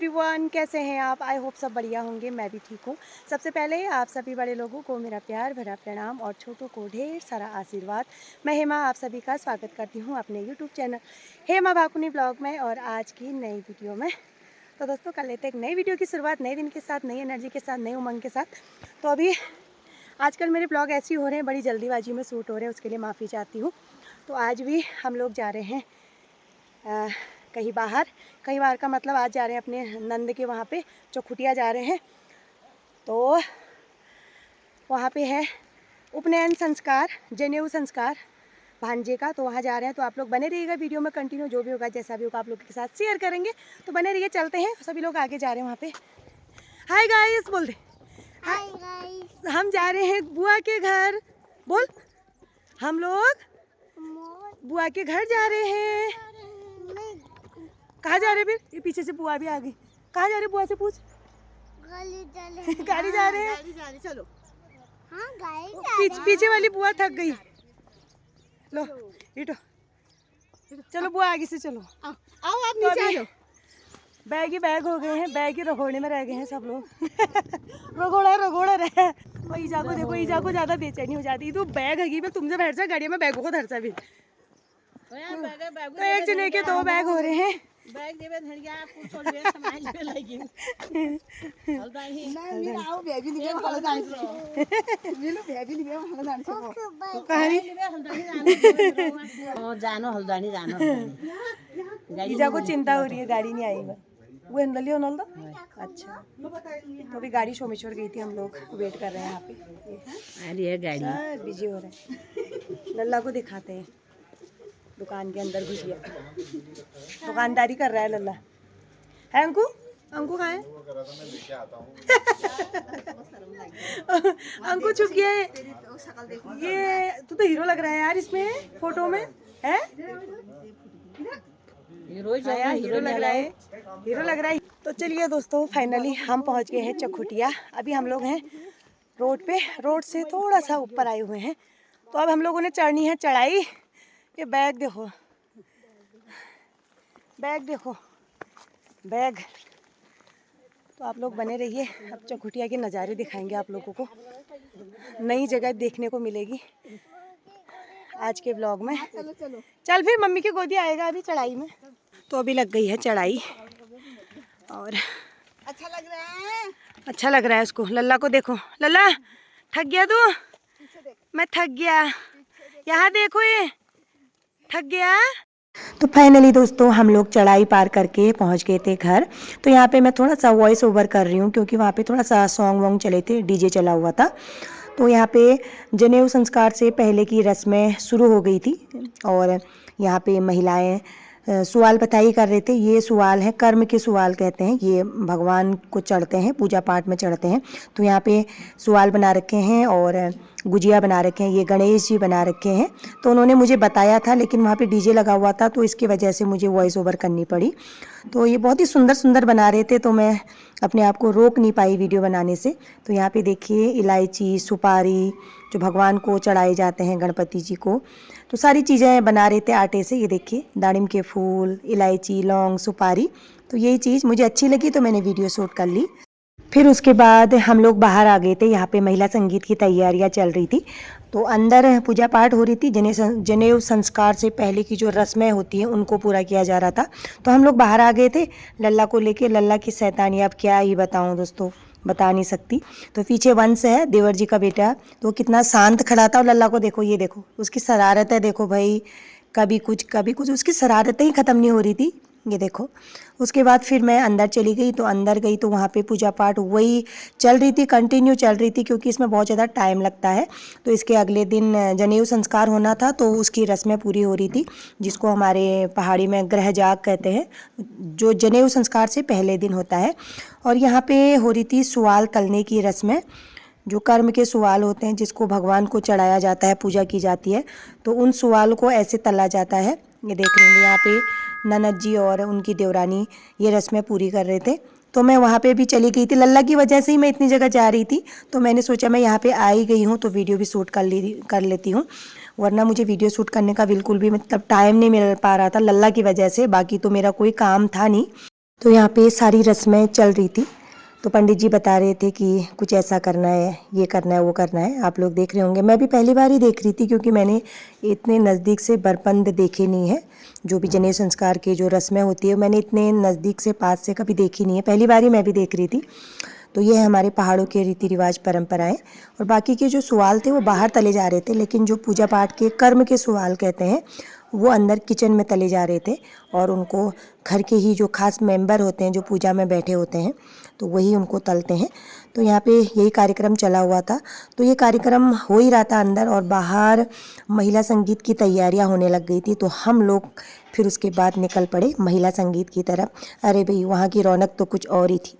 Everyone, कैसे हैं आप? आई होप सब बढ़िया होंगे। मैं भी ठीक हूँ। सबसे पहले आप सभी बड़े लोगों को मेरा प्यार भरा प्रणाम और छोटों को ढेर सारा आशीर्वाद। मैं हेमा आप सभी का स्वागत करती हूँ अपने YouTube channel Hema Bhakuni blog में और आज की नई वीडियो में। तो दोस्तों, कर लेते एक नई वीडियो की शुरुआत नए दिन के साथ, नई एनर्जी के साथ, नई उमंग के साथ। तो अभी आजकल मेरे ब्लॉग ऐसे ही हो रहे हैं, बड़ी जल्दीबाजी में शूट हो रहे हैं, उसके लिए माफ़ी चाहती हूँ। तो आज भी हम लोग जा रहे हैं कहीं बाहर का मतलब आज जा रहे हैं अपने नंद के वहाँ पे चौखुटिया जा रहे हैं। तो वहाँ पे है उपनयन संस्कार, जनेऊ संस्कार भांजे का। तो वहाँ जा रहे हैं, तो आप लोग बने रहिएगा वीडियो में कंटिन्यू। जो भी होगा जैसा भी होगा आप लोग के साथ शेयर करेंगे, तो बने रहिए। चलते हैं, सभी लोग आगे जा रहे हैं वहाँ पे। हाय गाइस बोल दे। हाय गाइस, हम जा रहे हैं बुआ के घर। बोल, हम लोग बुआ के घर जा रहे हैं। कहाँ जा रहे हैं फिर? ये पीछे से बुआ भी आ गई। कहाँ जा रहे हैं? बुआ से पूछ। गाड़ी जा रहे हैं। चलो। हाँ गाइस, पीछे वाली बुआ थक गई। लो इटो, चलो बुआ आगे से चलो। आओ आप नीचे आ जाओ। बैग ही बैग हो गए हैं, बैग ही रगोड़ने में रह गए हैं सब लोग। रगोड़ा रहे। वो ईजा को देखो, ईजा को ज्यादा बेचैनी हो जाती है। तो बैग है मैं तुमसे बैठ जा गाड़ी में, बैगों को धर सा भी। तो एक जने के दो बैग हो रहे हैं। बैग देवे धनिया कुछ और वे सामान ले लगी। हल्दानी नहीं आओ बेबी लिखे हल्दानी से मिलो बेबी लिखे हल्दानी से कहानी ओ जानो हल्दानी गाड़ी ईजा को चिंता हो रही है, गाड़ी नहीं आई। वो अंदर लियो नल दो। अच्छा, तो अभी गाड़ी सोमेश्वर गई थी, हम लोग वेट कर रहे हैं यहाँ पे। आ रही है गाड़ी, बिजी हो रहे हैं। लल्ला को दिखाते हैं, दुकान के अंदर घुस गया, दुकानदारी कर रहा है लल्ला। है अंकु? अंकु कहाँ है? अंकु छुप गया है। ये तू तो हीरो लग रहा है यार इसमें, फोटो में है हीरो लग रहा है, हीरो लग रहा है। तो चलिए दोस्तों, फाइनली हम पहुंच गए हैं चौखुटिया। अभी हम लोग हैं रोड पे, रोड से थोड़ा सा ऊपर आए हुए हैं। तो अब हम लोगों ने चढ़नी है चढ़ाई। ये बैग देखो, बैग देखो, बैग। तो आप लोग बने रहिए, अब चौखुटिया के नज़ारे दिखाएंगे आप लोगों को। नई जगह देखने को मिलेगी आज के ब्लॉग में। चल फिर, मम्मी की गोदी आएगा अभी चढ़ाई में। तो अभी लग गई है चढ़ाई और अच्छा लग रहा है, अच्छा लग रहा है उसको। लल्ला को देखो, लल्ला थक गया तू? मैं थक गया, यहाँ देखो ये थक गया। तो फाइनली दोस्तों, हम लोग चढ़ाई पार करके पहुंच गए थे घर। तो यहाँ पे मैं थोड़ा सा वॉइस ओवर कर रही हूँ क्योंकि वहाँ पे थोड़ा सा सॉन्ग वॉन्ग चले थे, डीजे चला हुआ था। तो यहाँ पे जनेऊ संस्कार से पहले की रस्में शुरू हो गई थी और यहाँ पे महिलाएं सवाल पताई कर रहे थे। ये सवाल है, कर्म के सवाल कहते हैं, ये भगवान को चढ़ते हैं, पूजा पाठ में चढ़ते हैं। तो यहाँ पे सवाल बना रखे हैं और गुजिया बना रखे हैं, ये गणेश जी बना रखे हैं। तो उन्होंने मुझे बताया था, लेकिन वहाँ पे डीजे लगा हुआ था, तो इसकी वजह से मुझे वॉइस ओवर करनी पड़ी। तो ये बहुत ही सुंदर सुंदर बना रहे थे, तो मैं अपने आप को रोक नहीं पाई वीडियो बनाने से। तो यहाँ पे देखिए, इलायची, सुपारी जो भगवान को चढ़ाए जाते हैं, गणपति जी को, तो सारी चीज़ें बना रहे थे आटे से। ये देखिए, दाड़िम के फूल, इलायची, लौंग, सुपारी। तो यही चीज़ मुझे अच्छी लगी तो मैंने वीडियो शूट कर ली। फिर उसके बाद हम लोग बाहर आ गए थे। यहाँ पे महिला संगीत की तैयारियाँ चल रही थी, तो अंदर पूजा पाठ हो रही थी। जनेऊ संस्कार से पहले की जो रस्में होती हैं उनको पूरा किया जा रहा था। तो हम लोग बाहर आ गए थे लल्ला को लेके। लल्ला की शैतानी अब क्या ही बताऊँ दोस्तों, बता नहीं सकती। तो पीछे वंश है, देवर जी का बेटा, तो कितना शांत खड़ा था। और लल्ला को देखो, ये देखो उसकी शरारत है, देखो भाई, कभी कुछ उसकी शरारतें ही ख़त्म नहीं हो रही थी। ये देखो। उसके बाद फिर मैं अंदर चली गई, तो अंदर गई तो वहाँ पे पूजा पाठ वही चल रही थी, कंटिन्यू चल रही थी, क्योंकि इसमें बहुत ज़्यादा टाइम लगता है। तो इसके अगले दिन जनेऊ संस्कार होना था, तो उसकी रस्में पूरी हो रही थी, जिसको हमारे पहाड़ी में ग्रह जाग कहते हैं, जो जनेऊ संस्कार से पहले दिन होता है। और यहाँ पे हो रही थी सवाल तलने की रस्में, जो कर्म के सवाल होते हैं, जिसको भगवान को चढ़ाया जाता है, पूजा की जाती है। तो उन सवाल को ऐसे तला जाता है। ये देख रहे हैं, यहाँ पे ननद जी और उनकी देवरानी ये रस्में पूरी कर रहे थे। तो मैं वहाँ पे भी चली गई थी, लल्ला की वजह से ही मैं इतनी जगह जा रही थी। तो मैंने सोचा मैं यहाँ पे आ ही गई हूँ तो वीडियो भी शूट कर लेती हूँ। वरना मुझे वीडियो शूट करने का बिल्कुल भी मतलब टाइम नहीं मिल पा रहा था लल्ला की वजह से, बाकी तो मेरा कोई काम था नहीं। तो यहाँ पे सारी रस्में चल रही थी। तो पंडित जी बता रहे थे कि कुछ ऐसा करना है, ये करना है, वो करना है। आप लोग देख रहे होंगे, मैं भी पहली बार ही देख रही थी क्योंकि मैंने इतने नज़दीक से बरपंद देखे नहीं है। जो भी जनेऊ संस्कार की जो रस्में होती है मैंने इतने नज़दीक से पास से कभी देखी नहीं है, पहली बार ही मैं भी देख रही थी। तो ये है हमारे पहाड़ों के रीति रिवाज परंपराएं। और बाकी के जो सवाल थे वो बाहर तले जा रहे थे, लेकिन जो पूजा पाठ के कर्म के सवाल कहते हैं वो अंदर किचन में तले जा रहे थे। और उनको घर के ही जो खास मेंबर होते हैं जो पूजा में बैठे होते हैं तो वही उनको तलते हैं। तो यहाँ पे यही कार्यक्रम चला हुआ था। तो ये कार्यक्रम हो ही रहा था अंदर, और बाहर महिला संगीत की तैयारियां होने लग गई थी। तो हम लोग फिर उसके बाद निकल पड़े महिला संगीत की तरफ। अरे भाई, वहाँ की रौनक तो कुछ और ही थी।